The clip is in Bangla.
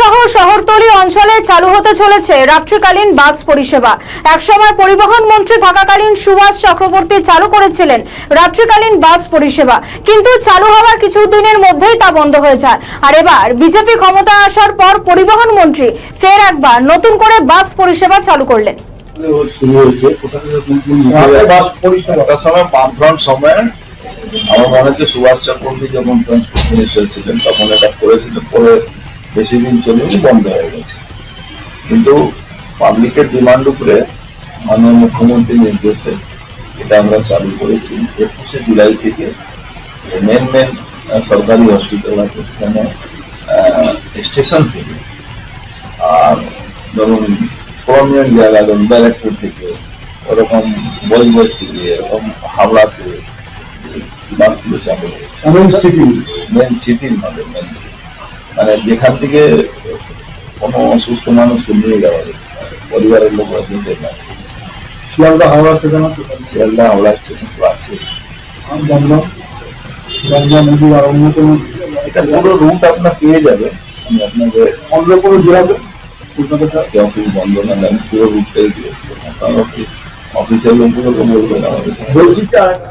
সহ শহরতলি অঞ্চলে চালু হতে চলেছে রাত্রিকালীন বাস পরিষেবা। একসময় পরিবহন মন্ত্রী থাকাকালীন সুভাষ চক্রবর্তী চালু করেছিলেন রাত্রিকালীন বাস পরিষেবা, কিন্তু চালু হওয়ার কিছুদিনের মধ্যেই তা বন্ধ হয়ে যায়। আর এবার বিজেপি ক্ষমতায় আসার পর পরিবহন মন্ত্রী ফের একবার নতুন করে বাস পরিষেবা চালু করলেন। আমার মনে হচ্ছে সুভাষ চক্রবর্তী যখন ট্রান্সপোর্ট মিনিস্টার ছিলেন তখন এটা করেছিল, পরে বেশি দিন চলেনি, বন্ধ হয়ে গেছে। কিন্তু পাবলিকের ডিমান্ড উপরে মাননীয় মুখ্যমন্ত্রীর নির্দেশে এটা আমরা চালু করেছি। 21শে জুলাই থেকে মেন সরকারি হসপিটাল আছে সেখানে স্টেশন থেকে, আর ধরুন প্রমিনেন্ট জায়গা ধরুন ব্যারাকপুর থেকে, ওরকম বজবজ থেকে, এরকম হাওড়া থেকে বাসগুলো চালু হয়েছে। মেন সিটির মানে যেখান থেকে কোনো অসুস্থ মানুষকে নিয়ে যাওয়া যায়, পরিবারের লোক যেতে না। শিয়ালদা হাওড়া স্টেশন আছে, শিয়ালদা হাওড়া স্টেশন তো আছে। এটা পুরো রুট আপনার পেয়ে যাবে, আমি আপনাকে অন্য কোনো জেলাতে অফিস বন্ধ না, আমি পুরো রুটটাই দিয়েছি। অফিসের লোকগুলোকে বলবেন আমাদের।